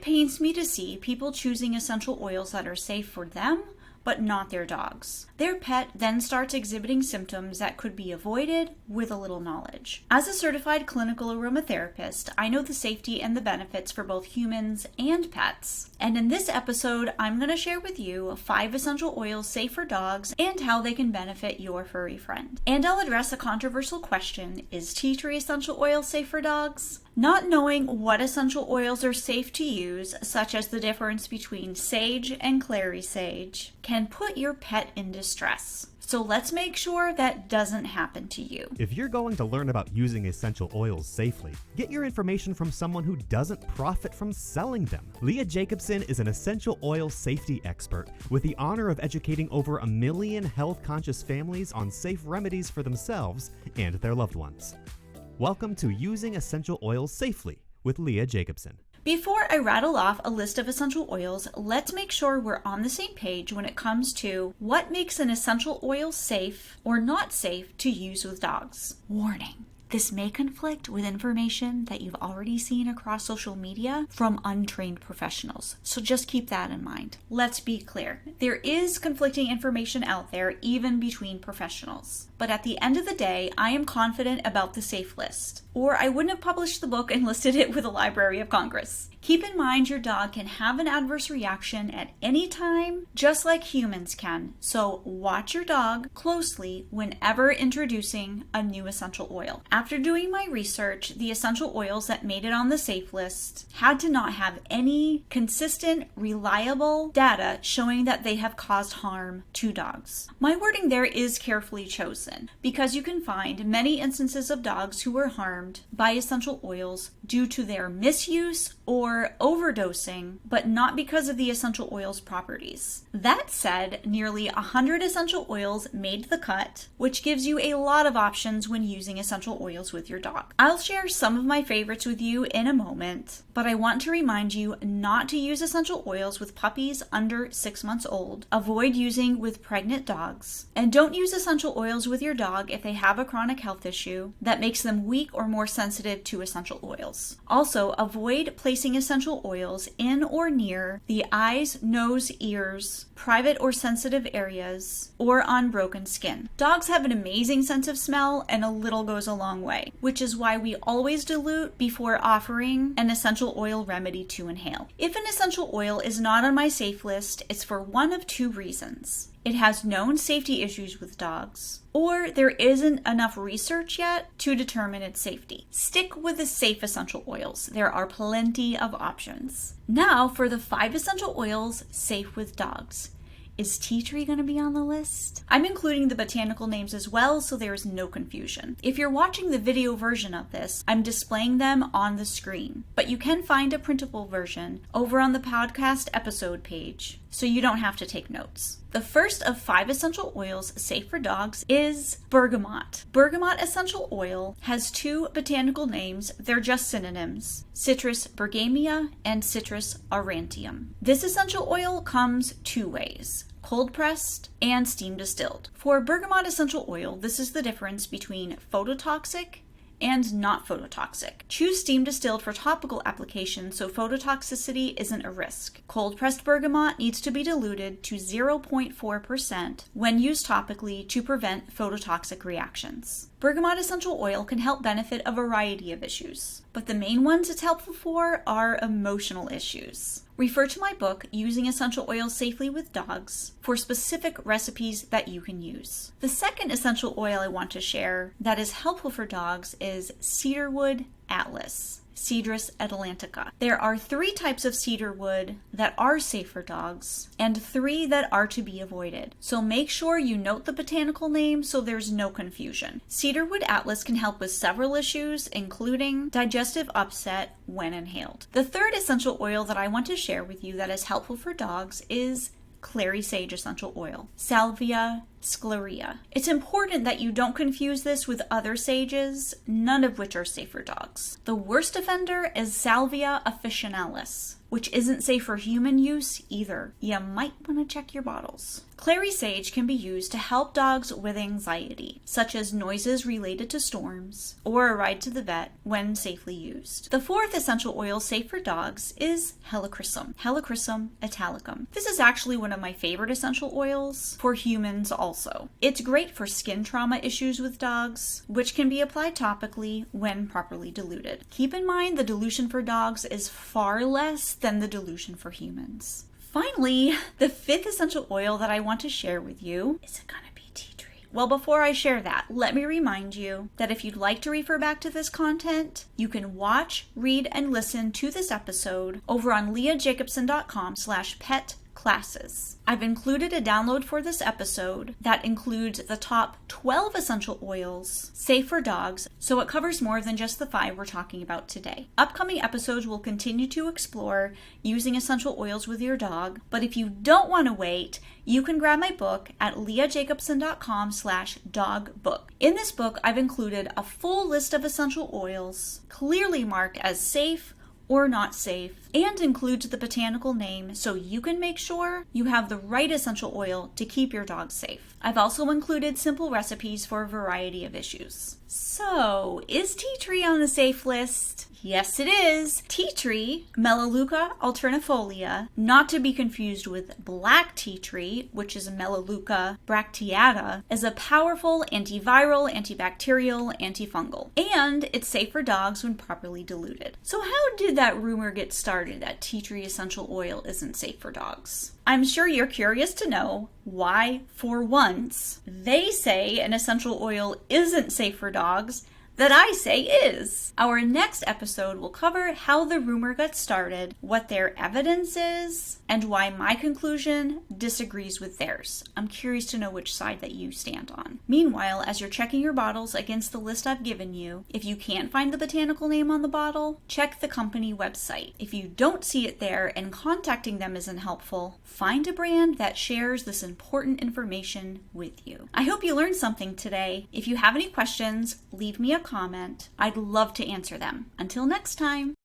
It pains me to see people choosing essential oils that are safe for them, but not their dogs. Their pet then starts exhibiting symptoms that could be avoided with a little knowledge. As a certified clinical aromatherapist, I know the safety and the benefits for both humans and pets. And in this episode, I'm going to share with you 5 essential oils safe for dogs and how they can benefit your furry friend. And I'll address a controversial question: is tea tree essential oil safe for dogs? Not knowing what essential oils are safe to use, such as the difference between Sage and Clary Sage, can put your pet in distress. So let's make sure that doesn't happen to you. If you're going to learn about using essential oils safely, get your information from someone who doesn't profit from selling them. Leah Jacobson is an essential oil safety expert with the honor of educating over 1 million health-conscious families on safe remedies for themselves and their loved ones. Welcome to Using Essential Oils Safely with Leah Jacobson. Before I rattle off a list of essential oils, let's make sure we're on the same page when it comes to what makes an essential oil safe or not safe to use with dogs. Warning: this may conflict with information that you've already seen across social media from untrained professionals, so just keep that in mind. Let's be clear, there is conflicting information out there even between professionals. But at the end of the day, I am confident about the safe list, or I wouldn't have published the book and listed it with the Library of Congress. Keep in mind your dog can have an adverse reaction at any time, just like humans can. So watch your dog closely whenever introducing a new essential oil. After doing my research, the essential oils that made it on the safe list had to not have any consistent, reliable data showing that they have caused harm to dogs. My wording there is carefully chosen because you can find many instances of dogs who were harmed by essential oils due to their misuse or overdosing, but not because of the essential oil's properties. That said, nearly 100 essential oils made the cut, which gives you a lot of options when using essential oils with your dog. I'll share some of my favorites with you in a moment, but I want to remind you not to use essential oils with puppies under 6 months old. Avoid using with pregnant dogs, and don't use essential oils with your dog if they have a chronic health issue that makes them weak or more sensitive to essential oils. Also, avoid placing essential oils in or near the eyes, nose, ears, private or sensitive areas, or on broken skin. Dogs have an amazing sense of smell, and a little goes a long way, which is why we always dilute before offering an essential oil remedy to inhale. If an essential oil is not on my safe list, it's for one of 2 reasons. It has known safety issues with dogs, or there isn't enough research yet to determine its safety. Stick with the safe essential oils. There are plenty of options. Now for the 5 essential oils safe with dogs. Is tea tree going to be on the list? I'm including the botanical names as well, so there is no confusion. If you're watching the video version of this, I'm displaying them on the screen, but you can find a printable version over on the podcast episode page, so you don't have to take notes. The first of 5 essential oils safe for dogs is bergamot. Bergamot essential oil has 2 botanical names. They're just synonyms: Citrus bergamia and Citrus aurantium. This essential oil comes 2 ways: cold pressed and steam distilled. For bergamot essential oil, this is the difference between phototoxic and not phototoxic. Choose steam distilled for topical application so phototoxicity isn't a risk. Cold pressed bergamot needs to be diluted to 0.4% when used topically to prevent phototoxic reactions. Bergamot essential oil can help benefit a variety of issues, but the main ones it's helpful for are emotional issues. Refer to my book, Using Essential Oils Safely with Dogs, for specific recipes that you can use. The second essential oil I want to share that is helpful for dogs is cedarwood atlas. Cedrus atlantica. There are 3 types of cedar wood that are safe for dogs and 3 that are to be avoided. So make sure you note the botanical name so there's no confusion. Cedarwood atlas can help with several issues, including digestive upset when inhaled. The third essential oil that I want to share with you that is helpful for dogs is Clary Sage essential oil. Salvia scleria. It's important that you don't confuse this with other sages, none of which are safe for dogs. The worst offender is Salvia officinalis, which isn't safe for human use either. You might want to check your bottles. Clary Sage can be used to help dogs with anxiety, such as noises related to storms or a ride to the vet when safely used. The fourth essential oil safe for dogs is Helichrysum, Helichrysum italicum. This is actually one of my favorite essential oils for humans also. It's great for skin trauma issues with dogs, which can be applied topically when properly diluted. Keep in mind the dilution for dogs is far less than the dilution for humans. Finally, the fifth essential oil that I want to share with you is going to be tea tree. Well, before I share that, let me remind you that if you'd like to refer back to this content, you can watch, read, and listen to this episode over on leahjacobson.com/pet classes. I've included a download for this episode that includes the top 12 essential oils safe for dogs, so it covers more than just the 5 we're talking about today. Upcoming episodes will continue to explore using essential oils with your dog, but if you don't want to wait, you can grab my book at leahjacobson.com/dogbook. In this book, I've included a full list of essential oils, clearly marked as safe or not safe, and includes the botanical name so you can make sure you have the right essential oil to keep your dog safe. I've also included simple recipes for a variety of issues. So, is tea tree on the safe list? Yes, it is. Tea tree, Melaleuca alternifolia, not to be confused with black tea tree, which is Melaleuca bracteata, is a powerful antiviral, antibacterial, antifungal. And it's safe for dogs when properly diluted. So how did that rumor get started that tea tree essential oil isn't safe for dogs? I'm sure you're curious to know why, for once, they say an essential oil isn't safe for dogs that I say is. Our next episode will cover how the rumor got started, what their evidence is, and why my conclusion disagrees with theirs. I'm curious to know which side that you stand on. Meanwhile, as you're checking your bottles against the list I've given you, if you can't find the botanical name on the bottle, check the company website. If you don't see it there and contacting them isn't helpful, find a brand that shares this important information with you. I hope you learned something today. If you have any questions, leave me a comment. I'd love to answer them. Until next time.